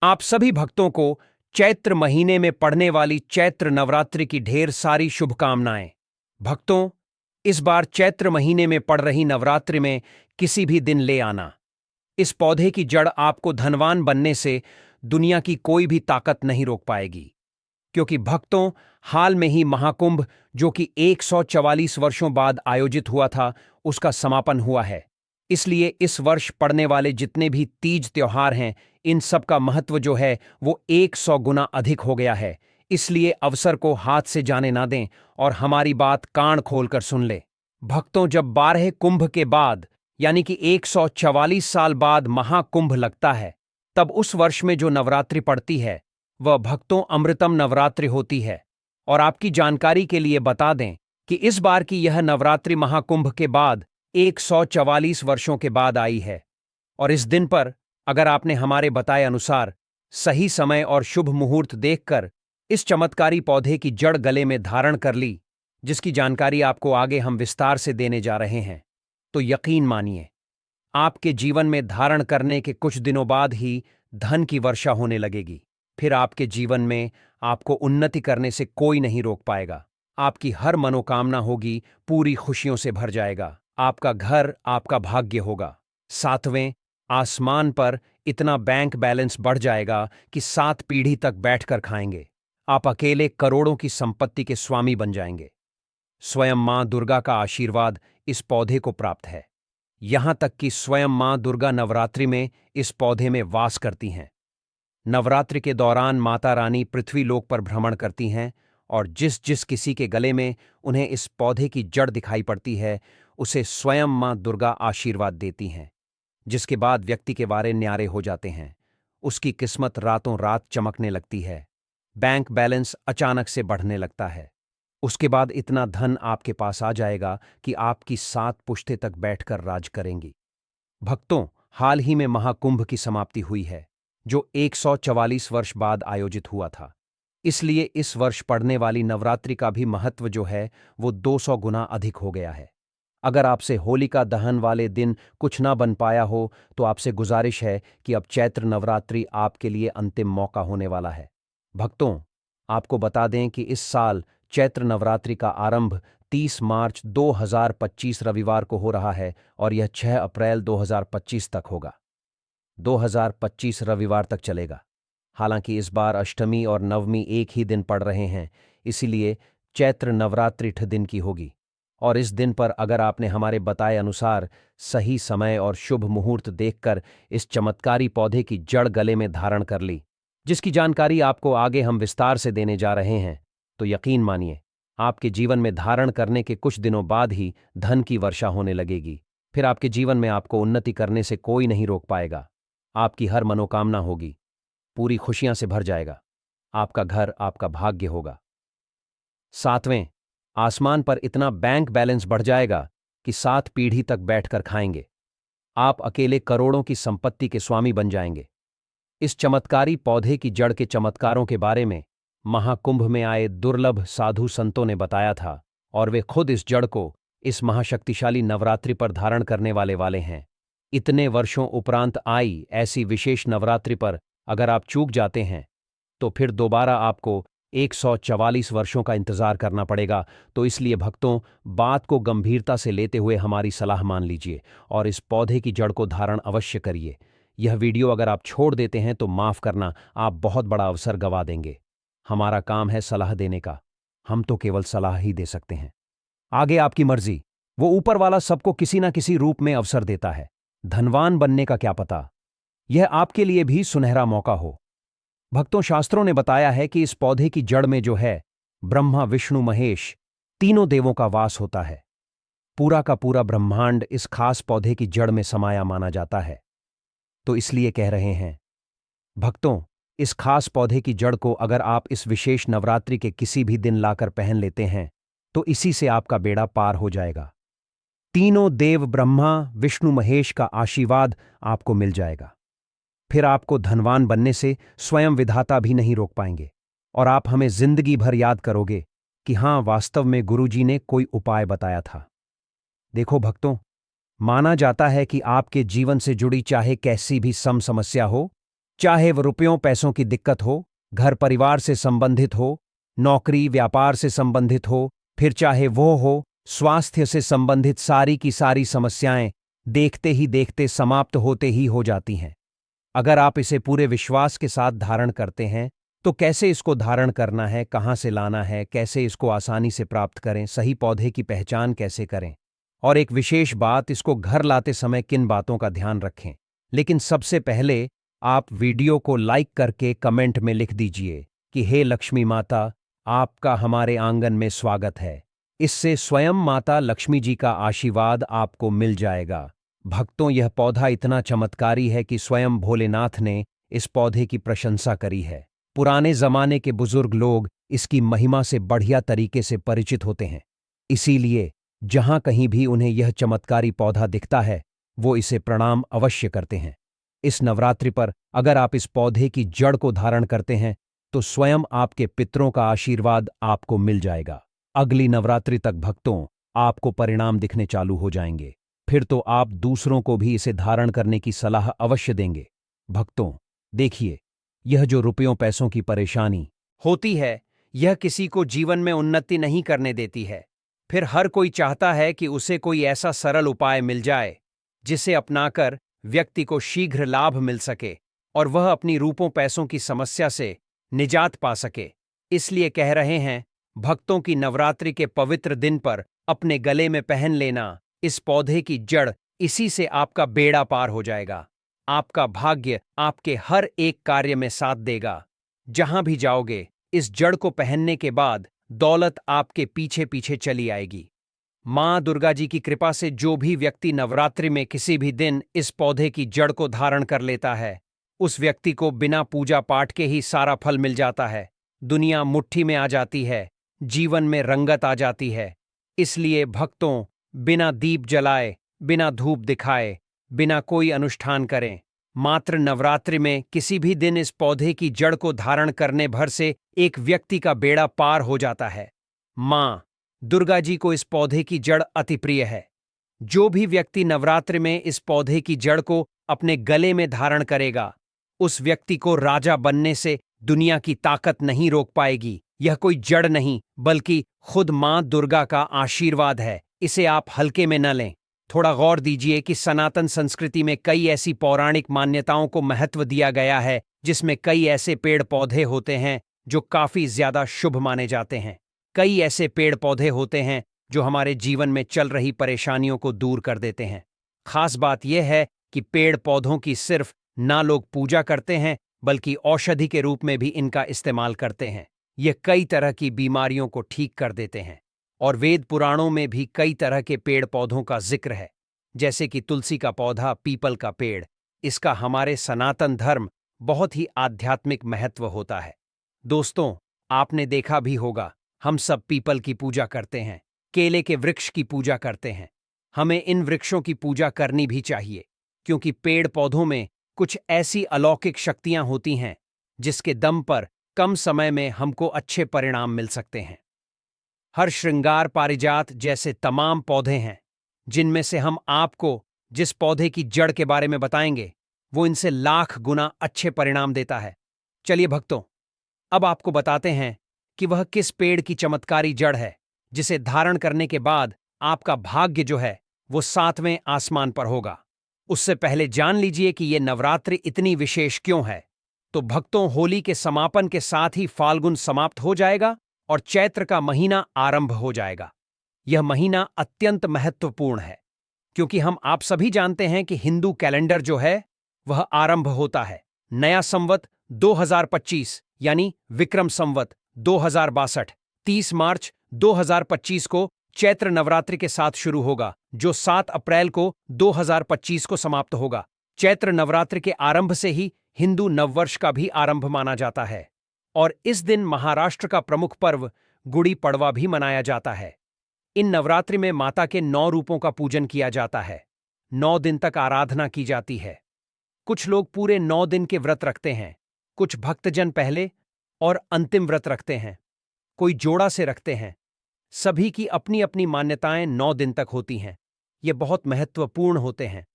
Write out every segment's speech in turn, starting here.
आप सभी भक्तों को चैत्र महीने में पड़ने वाली चैत्र नवरात्रि की ढेर सारी शुभकामनाएं। भक्तों, इस बार चैत्र महीने में पड़ रही नवरात्रि में किसी भी दिन ले आना। इस पौधे की जड़ आपको धनवान बनने से दुनिया की कोई भी ताकत नहीं रोक पाएगी, क्योंकि भक्तों, हाल में ही महाकुंभ, जो कि 144 वर्षों बाद आयोजित हुआ था, उसका समापन हुआ है। इसलिए इस वर्ष पड़ने वाले जितने भी तीज त्योहार हैं, इन सब का महत्व जो है वो 100 गुना अधिक हो गया है। इसलिए अवसर को हाथ से जाने ना दें और हमारी बात कान खोलकर सुन ले। भक्तों, जब 12 कुंभ के बाद यानी कि 144 साल बाद महाकुंभ लगता है, तब उस वर्ष में जो नवरात्रि पड़ती है वह भक्तों अमृतम नवरात्रि होती है। और आपकी जानकारी के लिए बता दें कि इस बार की यह नवरात्रि महाकुंभ के बाद 144 वर्षों के बाद आई है। और इस दिन पर अगर आपने हमारे बताए अनुसार सही समय और शुभ मुहूर्त देखकर इस चमत्कारी पौधे की जड़ गले में धारण कर ली, जिसकी जानकारी आपको आगे हम विस्तार से देने जा रहे हैं, तो यकीन मानिए, आपके जीवन में धारण करने के कुछ दिनों बाद ही धन की वर्षा होने लगेगी। फिर आपके जीवन में आपको उन्नति करने से कोई नहीं रोक पाएगा। आपकी हर मनोकामना होगी, पूरी खुशियों से भर जाएगा। आपका घर आपका भाग्य होगा। सातवें, आसमान पर इतना बैंक बैलेंस बढ़ जाएगा कि 7 पीढ़ी तक बैठकर खाएंगे। आप अकेले करोड़ों की संपत्ति के स्वामी बन जाएंगे। स्वयं मां दुर्गा का आशीर्वाद इस पौधे को प्राप्त है। यहां तक कि स्वयं मां दुर्गा नवरात्रि में इस पौधे में वास करती हैं। नवरात्रि के दौरान माता रानी पृथ्वी लोक पर भ्रमण करती हैं और जिस जिस किसी के गले में उन्हें इस पौधे की जड़ दिखाई पड़ती है, उसे स्वयं मां दुर्गा आशीर्वाद देती हैं, जिसके बाद व्यक्ति के वारे न्यारे हो जाते हैं। उसकी किस्मत रातों रात चमकने लगती है। बैंक बैलेंस अचानक से बढ़ने लगता है। उसके बाद इतना धन आपके पास आ जाएगा कि आपकी 7 पुश्ते तक बैठकर राज करेंगी। भक्तों, हाल ही में महाकुंभ की समाप्ति हुई है, जो 144 वर्ष बाद आयोजित हुआ था। इसलिए इस वर्ष पड़ने वाली नवरात्रि का भी महत्व जो है वो 200 गुना अधिक हो गया है। अगर आपसे होलिका दहन वाले दिन कुछ ना बन पाया हो, तो आपसे गुजारिश है कि अब चैत्र नवरात्रि आपके लिए अंतिम मौका होने वाला है। भक्तों, आपको बता दें कि इस साल चैत्र नवरात्रि का आरंभ 30 मार्च 2025 रविवार को हो रहा है और यह 6 अप्रैल 2025 तक होगा। 2025 रविवार तक चलेगा। हालांकि इस बार अष्टमी और नवमी एक ही दिन पड़ रहे हैं, इसीलिए चैत्र नवरात्रि 8 दिन की होगी। और इस दिन पर अगर आपने हमारे बताए अनुसार सही समय और शुभ मुहूर्त देखकर इस चमत्कारी पौधे की जड़ गले में धारण कर ली, जिसकी जानकारी आपको आगे हम विस्तार से देने जा रहे हैं, तो यकीन मानिए, आपके जीवन में धारण करने के कुछ दिनों बाद ही धन की वर्षा होने लगेगी। फिर आपके जीवन में आपको उन्नति करने से कोई नहीं रोक पाएगा। आपकी हर मनोकामना होगी, पूरी खुशियां से भर जाएगा। आपका घर आपका भाग्य होगा। सातवें, आसमान पर इतना बैंक बैलेंस बढ़ जाएगा कि 7 पीढ़ी तक बैठकर खाएंगे। आप अकेले करोड़ों की संपत्ति के स्वामी बन जाएंगे। इस चमत्कारी पौधे की जड़ के चमत्कारों के बारे में महाकुंभ में आए दुर्लभ साधु संतों ने बताया था, और वे खुद इस जड़ को इस महाशक्तिशाली नवरात्रि पर धारण करने वाले हैं। इतने वर्षों उपरांत आई ऐसी विशेष नवरात्रि पर अगर आप चूक जाते हैं, तो फिर दोबारा आपको 144 वर्षों का इंतजार करना पड़ेगा। तो इसलिए भक्तों, बात को गंभीरता से लेते हुए हमारी सलाह मान लीजिए और इस पौधे की जड़ को धारण अवश्य करिए। यह वीडियो अगर आप छोड़ देते हैं तो माफ करना, आप बहुत बड़ा अवसर गंवा देंगे। हमारा काम है सलाह देने का, हम तो केवल सलाह ही दे सकते हैं। आगे आपकी मर्जी। वो ऊपर वाला सबको किसी ना किसी रूप में अवसर देता है। धनवान बनने का क्या पता, यह आपके लिए भी सुनहरा मौका हो। भक्तों, शास्त्रों ने बताया है कि इस पौधे की जड़ में जो है ब्रह्मा विष्णु महेश तीनों देवों का वास होता है। पूरा का पूरा ब्रह्मांड इस खास पौधे की जड़ में समाया माना जाता है। तो इसलिए कह रहे हैं भक्तों, इस खास पौधे की जड़ को अगर आप इस विशेष नवरात्रि के किसी भी दिन लाकर पहन लेते हैं, तो इसी से आपका बेड़ा पार हो जाएगा। तीनों देव ब्रह्मा विष्णु महेश का आशीर्वाद आपको मिल जाएगा। फिर आपको धनवान बनने से स्वयं विधाता भी नहीं रोक पाएंगे और आप हमें जिंदगी भर याद करोगे कि हां, वास्तव में गुरुजी ने कोई उपाय बताया था। देखो भक्तों, माना जाता है कि आपके जीवन से जुड़ी चाहे कैसी भी समस्या हो, चाहे वो रुपयों पैसों की दिक्कत हो, घर परिवार से संबंधित हो, नौकरी व्यापार से संबंधित हो, फिर चाहे वो हो स्वास्थ्य से संबंधित सारी की सारी समस्याएं देखते ही देखते समाप्त होते ही हो जाती हैं। अगर आप इसे पूरे विश्वास के साथ धारण करते हैं तो कैसे इसको धारण करना है, कहाँ से लाना है, कैसे इसको आसानी से प्राप्त करें, सही पौधे की पहचान कैसे करें, और एक विशेष बात, इसको घर लाते समय किन बातों का ध्यान रखें। लेकिन सबसे पहले आप वीडियो को लाइक करके कमेंट में लिख दीजिए कि हे लक्ष्मी माता, आपका हमारे आंगन में स्वागत है। इससे स्वयं माता लक्ष्मी जी का आशीर्वाद आपको मिल जाएगा। भक्तों, यह पौधा इतना चमत्कारी है कि स्वयं भोलेनाथ ने इस पौधे की प्रशंसा करी है। पुराने जमाने के बुजुर्ग लोग इसकी महिमा से बढ़िया तरीके से परिचित होते हैं, इसीलिए जहां कहीं भी उन्हें यह चमत्कारी पौधा दिखता है वो इसे प्रणाम अवश्य करते हैं। इस नवरात्रि पर अगर आप इस पौधे की जड़ को धारण करते हैं तो स्वयं आपके पितरों का आशीर्वाद आपको मिल जाएगा। अगली नवरात्रि तक भक्तों आपको परिणाम दिखने चालू हो जाएंगे। फिर तो आप दूसरों को भी इसे धारण करने की सलाह अवश्य देंगे। भक्तों देखिए, यह जो रुपयों पैसों की परेशानी होती है, यह किसी को जीवन में उन्नति नहीं करने देती है। फिर हर कोई चाहता है कि उसे कोई ऐसा सरल उपाय मिल जाए जिसे अपनाकर व्यक्ति को शीघ्र लाभ मिल सके और वह अपनी रूपों पैसों की समस्या से निजात पा सके। इसलिए कह रहे हैं, भक्तों की नवरात्रि के पवित्र दिन पर अपने गले में पहन लेना इस पौधे की जड़, इसी से आपका बेड़ा पार हो जाएगा। आपका भाग्य आपके हर एक कार्य में साथ देगा। जहां भी जाओगे इस जड़ को पहनने के बाद दौलत आपके पीछे पीछे चली आएगी। मां दुर्गा जी की कृपा से जो भी व्यक्ति नवरात्रि में किसी भी दिन इस पौधे की जड़ को धारण कर लेता है, उस व्यक्ति को बिना पूजा पाठ के ही सारा फल मिल जाता है। दुनिया मुट्ठी में आ जाती है, जीवन में रंगत आ जाती है। इसलिए भक्तों, बिना दीप जलाए, बिना धूप दिखाए, बिना कोई अनुष्ठान करें, मात्र नवरात्रि में किसी भी दिन इस पौधे की जड़ को धारण करने भर से एक व्यक्ति का बेड़ा पार हो जाता है। मां दुर्गा जी को इस पौधे की जड़ अति प्रिय है। जो भी व्यक्ति नवरात्रि में इस पौधे की जड़ को अपने गले में धारण करेगा, उस व्यक्ति को राजा बनने से दुनिया की ताकत नहीं रोक पाएगी। यह कोई जड़ नहीं बल्कि खुद मां दुर्गा का आशीर्वाद है। इसे आप हल्के में न लें। थोड़ा गौर दीजिए कि सनातन संस्कृति में कई ऐसी पौराणिक मान्यताओं को महत्व दिया गया है जिसमें कई ऐसे पेड़ पौधे होते हैं जो काफी ज्यादा शुभ माने जाते हैं। कई ऐसे पेड़ पौधे होते हैं जो हमारे जीवन में चल रही परेशानियों को दूर कर देते हैं। खास बात यह है कि पेड़ पौधों की सिर्फ ना लोग पूजा करते हैं बल्कि औषधि के रूप में भी इनका इस्तेमाल करते हैं। ये कई तरह की बीमारियों को ठीक कर देते हैं और वेद पुराणों में भी कई तरह के पेड़ पौधों का जिक्र है, जैसे कि तुलसी का पौधा, पीपल का पेड़। इसका हमारे सनातन धर्म बहुत ही आध्यात्मिक महत्व होता है। दोस्तों, आपने देखा भी होगा, हम सब पीपल की पूजा करते हैं, केले के वृक्ष की पूजा करते हैं। हमें इन वृक्षों की पूजा करनी भी चाहिए क्योंकि पेड़ पौधों में कुछ ऐसी अलौकिक शक्तियां होती हैं जिसके दम पर कम समय में हमको अच्छे परिणाम मिल सकते हैं। हर श्रृंगार पारिजात जैसे तमाम पौधे हैं जिनमें से हम आपको जिस पौधे की जड़ के बारे में बताएंगे वो इनसे लाख गुना अच्छे परिणाम देता है। चलिए भक्तों, अब आपको बताते हैं कि वह किस पेड़ की चमत्कारी जड़ है जिसे धारण करने के बाद आपका भाग्य जो है वो 7वें आसमान पर होगा। उससे पहले जान लीजिए कि यह नवरात्रि इतनी विशेष क्यों है। तो भक्तों, होली के समापन के साथ ही फाल्गुन समाप्त हो जाएगा और चैत्र का महीना आरंभ हो जाएगा। यह महीना अत्यंत महत्वपूर्ण है क्योंकि हम आप सभी जानते हैं कि हिंदू कैलेंडर जो है वह आरंभ होता है नया संवत 2025 यानी विक्रम संवत 2062। 30 मार्च 2025 को चैत्र नवरात्रि के साथ शुरू होगा जो 7 अप्रैल को 2025 को समाप्त होगा। चैत्र नवरात्रि के आरंभ से ही हिंदू नववर्ष का भी आरंभ माना जाता है और इस दिन महाराष्ट्र का प्रमुख पर्व गुड़ी पड़वा भी मनाया जाता है। इन नवरात्रि में माता के 9 रूपों का पूजन किया जाता है। 9 दिन तक आराधना की जाती है। कुछ लोग पूरे 9 दिन के व्रत रखते हैं, कुछ भक्तजन पहले और अंतिम व्रत रखते हैं, कोई जोड़ा से रखते हैं। सभी की अपनी अपनी मान्यताएं 9 दिन तक होती हैं। ये बहुत महत्वपूर्ण होते हैं।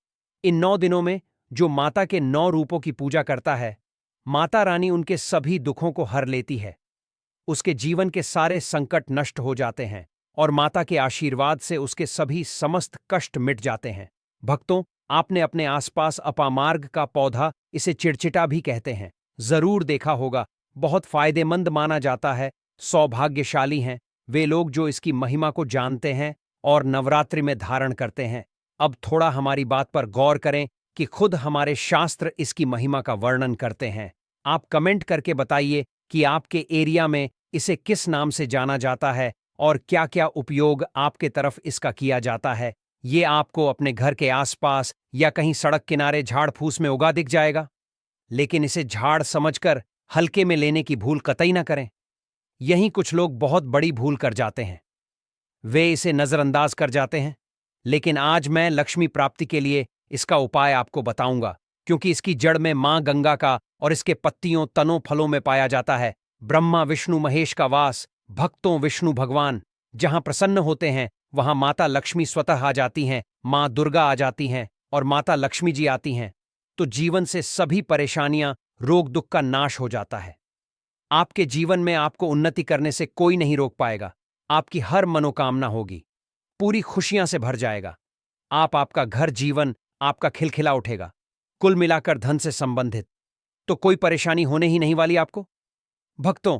इन 9 दिनों में जो माता के 9 रूपों की पूजा करता है माता रानी उनके सभी दुखों को हर लेती है। उसके जीवन के सारे संकट नष्ट हो जाते हैं और माता के आशीर्वाद से उसके सभी समस्त कष्ट मिट जाते हैं। भक्तों, आपने अपने आसपास अपामार्ग का पौधा, इसे चिड़चिटा भी कहते हैं, जरूर देखा होगा। बहुत फायदेमंद माना जाता है। सौभाग्यशाली हैं वे लोग जो इसकी महिमा को जानते हैं और नवरात्रि में धारण करते हैं। अब थोड़ा हमारी बात पर गौर करें कि खुद हमारे शास्त्र इसकी महिमा का वर्णन करते हैं। आप कमेंट करके बताइए कि आपके एरिया में इसे किस नाम से जाना जाता है और क्या क्या उपयोग आपके तरफ इसका किया जाता है। ये आपको अपने घर के आसपास या कहीं सड़क किनारे झाड़ फूस में उगा दिख जाएगा। लेकिन इसे झाड़ समझकर हल्के में लेने की भूल कतई ना करें। यहीं कुछ लोग बहुत बड़ी भूल कर जाते हैं। वे इसे नजरअंदाज कर जाते हैं। लेकिन आज मैं लक्ष्मी प्राप्ति के लिए इसका उपाय आपको बताऊंगा, क्योंकि इसकी जड़ में मां गंगा का और इसके पत्तियों, तनों, फलों में पाया जाता है ब्रह्मा विष्णु महेश का वास। भक्तों, विष्णु भगवान जहां प्रसन्न होते हैं वहां माता लक्ष्मी स्वतः आ जाती हैं, मां दुर्गा आ जाती हैं और माता लक्ष्मी जी आती हैं। तो जीवन से सभी परेशानियां, रोग दुख का नाश हो जाता है। आपके जीवन में आपको उन्नति करने से कोई नहीं रोक पाएगा। आपकी हर मनोकामना होगी, पूरी खुशियां से भर जाएगा। आपका घर जीवन आपका खिलखिला उठेगा। कुल मिलाकर धन से संबंधित तो कोई परेशानी होने ही नहीं वाली आपको। भक्तों,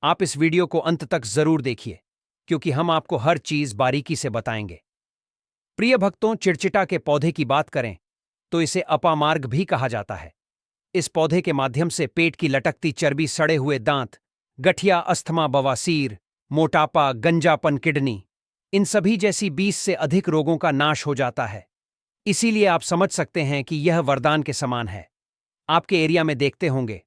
आप इस वीडियो को अंत तक जरूर देखिए, क्योंकि हम आपको हर चीज बारीकी से बताएंगे। प्रिय भक्तों, चिड़चिटा के पौधे की बात करें तो इसे अपामार्ग भी कहा जाता है। इस पौधे के माध्यम से पेट की लटकती चर्बी, सड़े हुए दांत, गठिया, अस्थमा, बवासीर, मोटापा, गंजापन, किडनी, इन सभी जैसी 20 से अधिक रोगों का नाश हो जाता है। इसीलिए आप समझ सकते हैं कि यह वरदान के समान है। आपके एरिया में देखते होंगे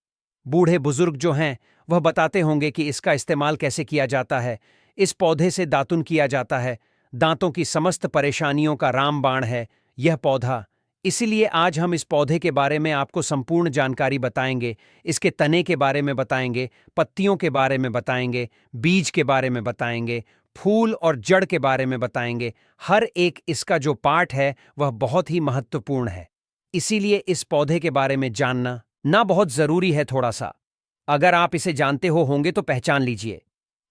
बूढ़े बुजुर्ग जो हैं वह बताते होंगे कि इसका इस्तेमाल कैसे किया जाता है। इस पौधे से दातुन किया जाता है। दांतों की समस्त परेशानियों का रामबाण है यह पौधा। इसीलिए आज हम इस पौधे के बारे में आपको संपूर्ण जानकारी बताएंगे। इसके तने के बारे में बताएंगे, पत्तियों के बारे में बताएंगे, बीज के बारे में बताएंगे, फूल और जड़ के बारे में बताएंगे। हर एक इसका जो पार्ट है वह बहुत ही महत्वपूर्ण है। इसीलिए इस पौधे के बारे में जानना ना बहुत जरूरी है थोड़ा सा। अगर आप इसे जानते होंगे तो पहचान लीजिए।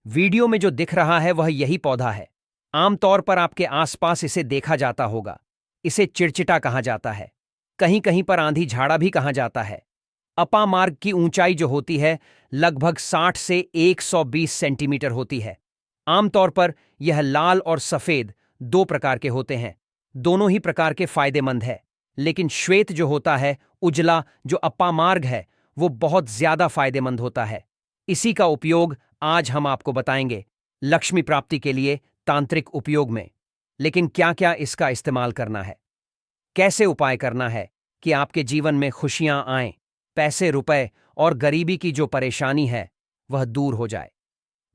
वीडियो में जो दिख रहा है वह यही पौधा है। आमतौर पर आपके आसपास इसे देखा जाता होगा। इसे चिड़चिटा कहा जाता है, कहीं कहीं पर आंधी झाड़ा भी कहा जाता है। अपामार्ग की ऊंचाई जो होती है लगभग 60 से 120 सेंटीमीटर होती है। आमतौर पर यह लाल और सफेद दो प्रकार के होते हैं। दोनों ही प्रकार के फायदेमंद है, लेकिन श्वेत जो होता है, उजला, जो अपामार्ग है, वो बहुत ज्यादा फायदेमंद होता है। इसी का उपयोग आज हम आपको बताएंगे लक्ष्मी प्राप्ति के लिए तांत्रिक उपयोग में। लेकिन क्या क्या इसका इस्तेमाल करना है, कैसे उपाय करना है कि आपके जीवन में खुशियां आएं, पैसे, रुपए और गरीबी की जो परेशानी है वह दूर हो जाए।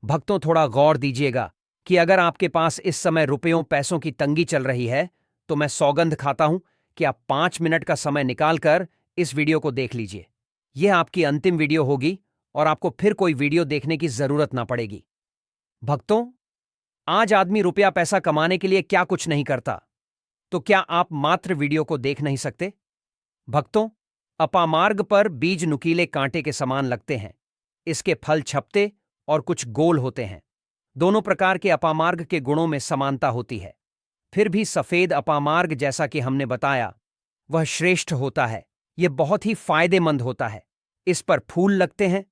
भक्तों, थोड़ा गौर दीजिएगा कि अगर आपके पास इस समय रुपयों पैसों की तंगी चल रही है तो मैं सौगंध खाता हूं कि आप 5 मिनट का समय निकालकर इस वीडियो को देख लीजिए। यह आपकी अंतिम वीडियो होगी और आपको फिर कोई वीडियो देखने की जरूरत ना पड़ेगी। भक्तों, आज आदमी रुपया पैसा कमाने के लिए क्या कुछ नहीं करता, तो क्या आप मात्र वीडियो को देख नहीं सकते? भक्तों, अपामार्ग पर बीज नुकीले कांटे के समान लगते हैं। इसके फल छपते और कुछ गोल होते हैं। दोनों प्रकार के अपामार्ग के गुणों में समानता होती है। फिर भी सफेद अपामार्ग, जैसा कि हमने बताया, वह श्रेष्ठ होता है। यह बहुत ही फायदेमंद होता है। इस पर फूल लगते हैं,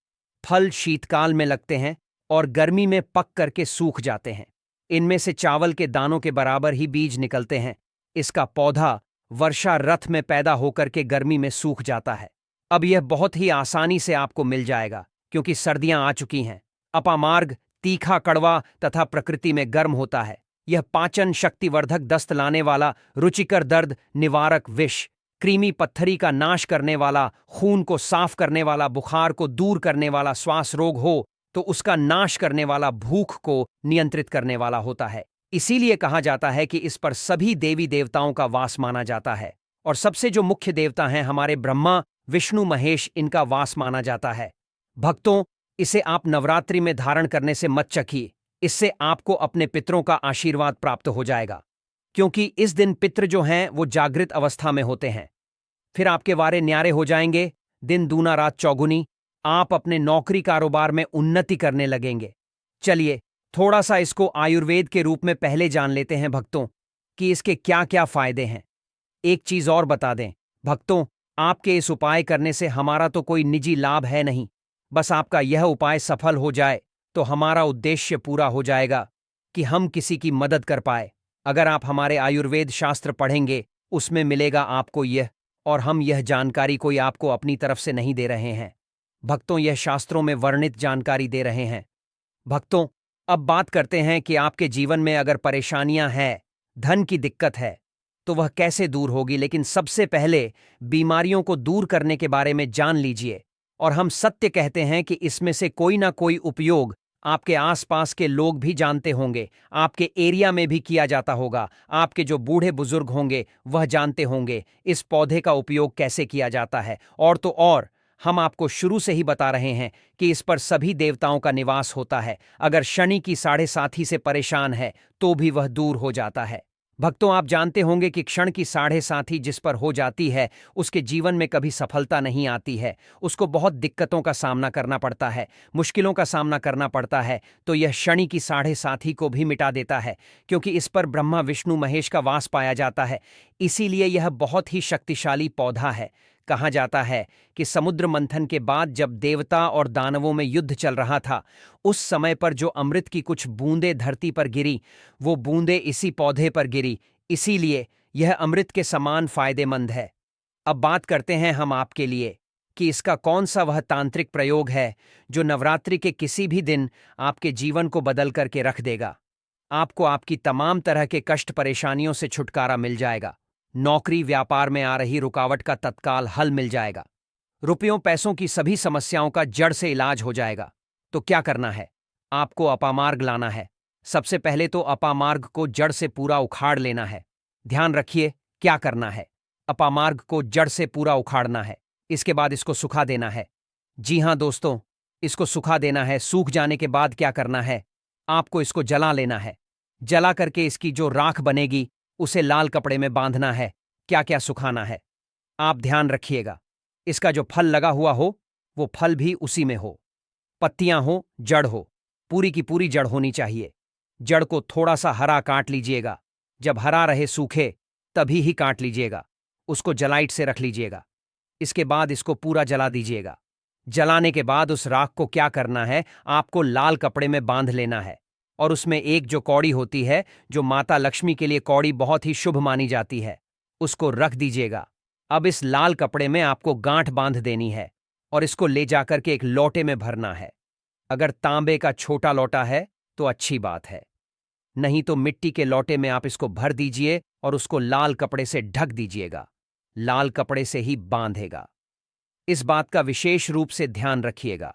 फल शीतकाल में लगते हैं और गर्मी में पक करके सूख जाते हैं। इनमें से चावल के दानों के बराबर ही बीज निकलते हैं। इसका पौधा वर्षा रथ में पैदा होकर के गर्मी में सूख जाता है। अब यह बहुत ही आसानी से आपको मिल जाएगा, क्योंकि सर्दियां आ चुकी हैं। अपामार्ग तीखा, कड़वा तथा प्रकृति में गर्म होता है। यह पाचन शक्तिवर्धक, दस्त लाने वाला, रुचिकर, दर्द निवारक, विष, कृमि पत्थरी का नाश करने वाला, खून को साफ करने वाला, बुखार को दूर करने वाला, श्वास रोग हो तो उसका नाश करने वाला, भूख को नियंत्रित करने वाला होता है। इसीलिए कहा जाता है कि इस पर सभी देवी देवताओं का वास माना जाता है। और सबसे जो मुख्य देवता हैं हमारे ब्रह्मा विष्णु महेश, इनका वास माना जाता है। भक्तों, इसे आप नवरात्रि में धारण करने से मत चखिए। इससे आपको अपने पितरों का आशीर्वाद प्राप्त हो जाएगा, क्योंकि इस दिन पितृ जो हैं वो जागृत अवस्था में होते हैं। फिर आपके वारे न्यारे हो जाएंगे। दिन दूना रात चौगुनी, आप अपने नौकरी कारोबार में उन्नति करने लगेंगे। चलिए थोड़ा सा इसको आयुर्वेद के रूप में पहले जान लेते हैं भक्तों, कि इसके क्या क्या फायदे हैं। एक चीज और बता दें भक्तों, आपके इस उपाय करने से हमारा तो कोई निजी लाभ है नहीं, बस आपका यह उपाय सफल हो जाए तो हमारा उद्देश्य पूरा हो जाएगा कि हम किसी की मदद कर पाए। अगर आप हमारे आयुर्वेद शास्त्र पढ़ेंगे उसमें मिलेगा आपको यह, और हम यह जानकारी कोई आपको अपनी तरफ से नहीं दे रहे हैं भक्तों, यह शास्त्रों में वर्णित जानकारी दे रहे हैं। भक्तों, अब बात करते हैं कि आपके जीवन में अगर परेशानियां हैं, धन की दिक्कत है, तो वह कैसे दूर होगी। लेकिन सबसे पहले बीमारियों को दूर करने के बारे में जान लीजिए। और हम सत्य कहते हैं कि इसमें से कोई ना कोई उपयोग आपके आसपास के लोग भी जानते होंगे, आपके एरिया में भी किया जाता होगा, आपके जो बूढ़े बुजुर्ग होंगे वह जानते होंगे इस पौधे का उपयोग कैसे किया जाता है। और तो और हम आपको शुरू से ही बता रहे हैं कि इस पर सभी देवताओं का निवास होता है। अगर शनि की साढ़े साथी से परेशान है तो भी वह दूर हो जाता है। भक्तों, आप जानते होंगे कि क्षण की साढ़े साथी जिस पर हो जाती है उसके जीवन में कभी सफलता नहीं आती है, उसको बहुत दिक्कतों का सामना करना पड़ता है, मुश्किलों का सामना करना पड़ता है। तो यह शनि की साढ़े साथी को भी मिटा देता है, क्योंकि इस पर ब्रह्मा विष्णु महेश का वास पाया जाता है। इसीलिए यह बहुत ही शक्तिशाली पौधा है। कहा जाता है कि समुद्र मंथन के बाद जब देवता और दानवों में युद्ध चल रहा था, उस समय पर जो अमृत की कुछ बूंदें धरती पर गिरी, वो बूंदें इसी पौधे पर गिरी। इसीलिए यह अमृत के समान फायदेमंद है। अब बात करते हैं हम आपके लिए कि इसका कौन सा वह तांत्रिक प्रयोग है जो नवरात्रि के किसी भी दिन आपके जीवन को बदल करके रख देगा। आपको आपकी तमाम तरह के कष्ट परेशानियों से छुटकारा मिल जाएगा। नौकरी व्यापार में आ रही रुकावट का तत्काल हल मिल जाएगा। रुपयों पैसों की सभी समस्याओं का जड़ से इलाज हो जाएगा। तो क्या करना है? आपको अपामार्ग लाना है। सबसे पहले तो अपामार्ग को जड़ से पूरा उखाड़ लेना है। ध्यान रखिए क्या करना है। अपामार्ग को जड़ से पूरा उखाड़ना है। इसके बाद इसको सुखा देना है। जी हां दोस्तों, इसको सुखा देना है। सूख जाने के बाद क्या करना है? आपको इसको जला लेना है। जला करके इसकी जो राख बनेगी उसे लाल कपड़े में बांधना है। क्या क्या सुखाना है आप ध्यान रखिएगा। इसका जो फल लगा हुआ हो वो फल भी उसी में हो, पत्तियां हो, जड़ हो, पूरी की पूरी जड़ होनी चाहिए। जड़ को थोड़ा सा हरा काट लीजिएगा। जब हरा रहे सूखे तभी ही काट लीजिएगा। उसको जलाइट से रख लीजिएगा। इसके बाद इसको पूरा जला दीजिएगा। जलाने के बाद उस राख को क्या करना है, आपको लाल कपड़े में बांध लेना है। और उसमें एक जो कौड़ी होती है, जो माता लक्ष्मी के लिए कौड़ी बहुत ही शुभ मानी जाती है, उसको रख दीजिएगा। अब इस लाल कपड़े में आपको गांठ बांध देनी है और इसको ले जाकर के एक लोटे में भरना है। अगर तांबे का छोटा लोटा है तो अच्छी बात है, नहीं तो मिट्टी के लोटे में आप इसको भर दीजिए और उसको लाल कपड़े से ढक दीजिएगा। लाल कपड़े से ही बांधेगा। इस बात का विशेष रूप से ध्यान रखिएगा।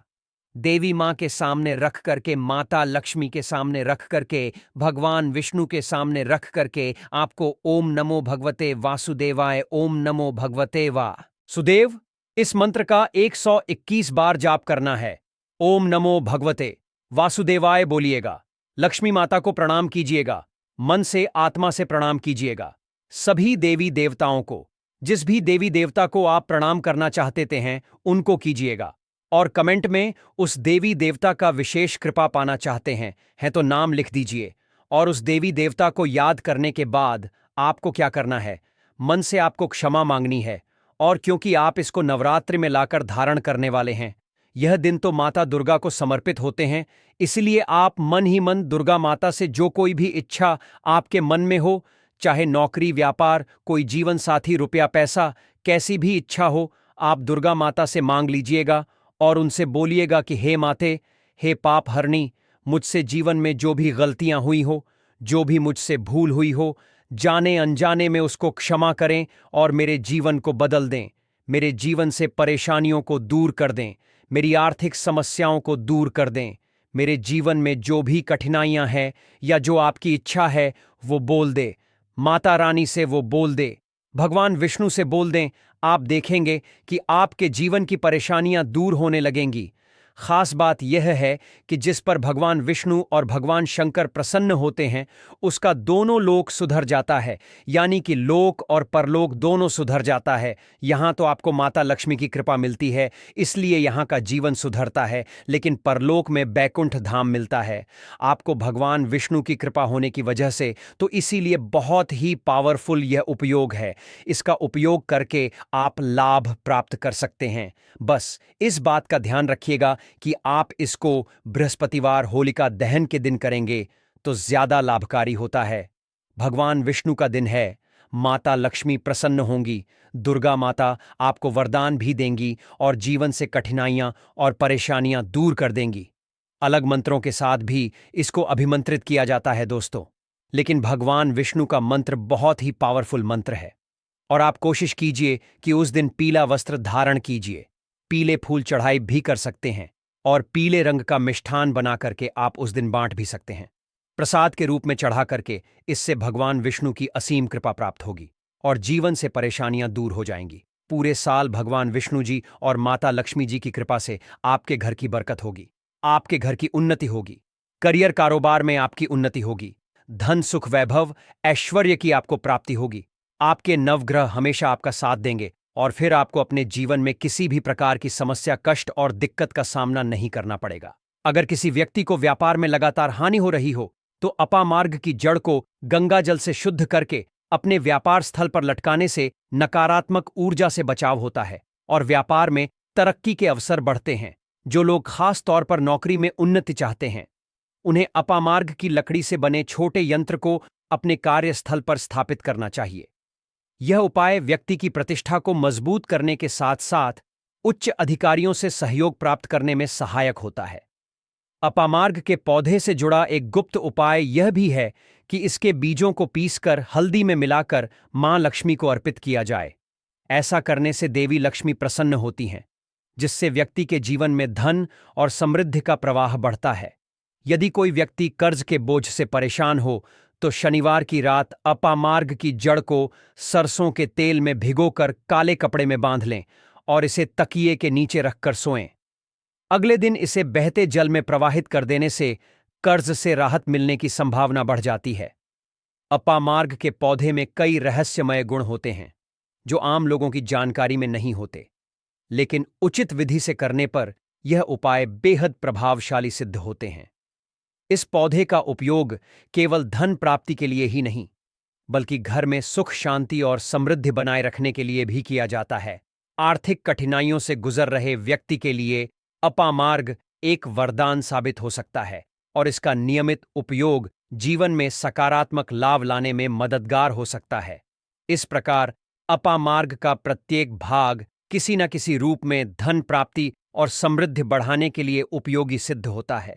देवी मां के सामने रख करके, माता लक्ष्मी के सामने रख करके, भगवान विष्णु के सामने रख करके आपको ओम नमो भगवते वासुदेवाय, ओम नमो भगवते वासुदेव, इस मंत्र का 121 बार जाप करना है। ओम नमो भगवते वासुदेवाय बोलिएगा। लक्ष्मी माता को प्रणाम कीजिएगा। मन से आत्मा से प्रणाम कीजिएगा। सभी देवी देवताओं को, जिस भी देवी देवता को आप प्रणाम करना चाहते हैं उनको कीजिएगा। और कमेंट में उस देवी देवता का विशेष कृपा पाना चाहते हैं तो नाम लिख दीजिए। और उस देवी देवता को याद करने के बाद आपको क्या करना है, मन से आपको क्षमा मांगनी है। और क्योंकि आप इसको नवरात्रि में लाकर धारण करने वाले हैं, यह दिन तो माता दुर्गा को समर्पित होते हैं, इसलिए आप मन ही मन दुर्गा माता से जो कोई भी इच्छा आपके मन में हो, चाहे नौकरी व्यापार, कोई जीवन साथी, रुपया पैसा, कैसी भी इच्छा हो, आप दुर्गा माता से मांग लीजिएगा। और उनसे बोलिएगा कि हे माते, हे पाप हरणी, मुझसे जीवन में जो भी गलतियां हुई हो, जो भी मुझसे भूल हुई हो, जाने अनजाने में उसको क्षमा करें और मेरे जीवन को बदल दें। मेरे जीवन से परेशानियों को दूर कर दें, मेरी आर्थिक समस्याओं को दूर कर दें। मेरे जीवन में जो भी कठिनाइयां हैं या जो आपकी इच्छा है वो बोल दे। माता रानी से वो बोल दे, भगवान विष्णु से बोल दें। आप देखेंगे कि आपके जीवन की परेशानियां दूर होने लगेंगी। खास बात यह है कि जिस पर भगवान विष्णु और भगवान शंकर प्रसन्न होते हैं उसका दोनों लोक सुधर जाता है, यानी कि लोक और परलोक दोनों सुधर जाता है। यहाँ तो आपको माता लक्ष्मी की कृपा मिलती है, इसलिए यहाँ का जीवन सुधरता है, लेकिन परलोक में बैकुंठ धाम मिलता है आपको भगवान विष्णु की कृपा होने की वजह से। तो इसीलिए बहुत ही पावरफुल यह उपयोग है। इसका उपयोग करके आप लाभ प्राप्त कर सकते हैं। बस इस बात का ध्यान रखिएगा कि आप इसको बृहस्पतिवार होलिका दहन के दिन करेंगे तो ज्यादा लाभकारी होता है। भगवान विष्णु का दिन है, माता लक्ष्मी प्रसन्न होंगी, दुर्गा माता आपको वरदान भी देंगी और जीवन से कठिनाइयां और परेशानियां दूर कर देंगी। अलग मंत्रों के साथ भी इसको अभिमंत्रित किया जाता है दोस्तों, लेकिन भगवान विष्णु का मंत्र बहुत ही पावरफुल मंत्र है। और आप कोशिश कीजिए कि उस दिन पीला वस्त्र धारण कीजिए, पीले फूल चढ़ाई भी कर सकते हैं और पीले रंग का मिष्ठान बना करके आप उस दिन बांट भी सकते हैं प्रसाद के रूप में चढ़ा करके। इससे भगवान विष्णु की असीम कृपा प्राप्त होगी और जीवन से परेशानियां दूर हो जाएंगी। पूरे साल भगवान विष्णु जी और माता लक्ष्मी जी की कृपा से आपके घर की बरकत होगी, आपके घर की उन्नति होगी, करियर कारोबार में आपकी उन्नति होगी, धन सुख वैभव ऐश्वर्य की आपको प्राप्ति होगी। आपके नवग्रह हमेशा आपका साथ देंगे और फिर आपको अपने जीवन में किसी भी प्रकार की समस्या, कष्ट और दिक्कत का सामना नहीं करना पड़ेगा। अगर किसी व्यक्ति को व्यापार में लगातार हानि हो रही हो तो अपामार्ग की जड़ को गंगा जल से शुद्ध करके अपने व्यापार स्थल पर लटकाने से नकारात्मक ऊर्जा से बचाव होता है और व्यापार में तरक्की के अवसर बढ़ते हैं। जो लोग खास तौर पर नौकरी में उन्नति चाहते हैं उन्हें अपामार्ग की लकड़ी से बने छोटे यंत्र को अपने कार्यस्थल पर स्थापित करना चाहिए। यह उपाय व्यक्ति की प्रतिष्ठा को मजबूत करने के साथ साथ उच्च अधिकारियों से सहयोग प्राप्त करने में सहायक होता है। अपामार्ग के पौधे से जुड़ा एक गुप्त उपाय यह भी है कि इसके बीजों को पीसकर हल्दी में मिलाकर मां लक्ष्मी को अर्पित किया जाए। ऐसा करने से देवी लक्ष्मी प्रसन्न होती हैं, जिससे व्यक्ति के जीवन में धन और समृद्धि का प्रवाह बढ़ता है। यदि कोई व्यक्ति कर्ज के बोझ से परेशान हो तो शनिवार की रात अपामार्ग की जड़ को सरसों के तेल में भिगोकर काले कपड़े में बांध लें और इसे तकिए के नीचे रखकर सोएं। अगले दिन इसे बहते जल में प्रवाहित कर देने से कर्ज से राहत मिलने की संभावना बढ़ जाती है। अपामार्ग के पौधे में कई रहस्यमय गुण होते हैं जो आम लोगों की जानकारी में नहीं होते, लेकिन उचित विधि से करने पर यह उपाय बेहद प्रभावशाली सिद्ध होते हैं। इस पौधे का उपयोग केवल धन प्राप्ति के लिए ही नहीं, बल्कि घर में सुख शांति और समृद्धि बनाए रखने के लिए भी किया जाता है। आर्थिक कठिनाइयों से गुजर रहे व्यक्ति के लिए अपामार्ग एक वरदान साबित हो सकता है और इसका नियमित उपयोग जीवन में सकारात्मक लाभ लाने में मददगार हो सकता है। इस प्रकार अपामार्ग का प्रत्येक भाग किसी न किसी रूप में धन प्राप्ति और समृद्धि बढ़ाने के लिए उपयोगी सिद्ध होता है।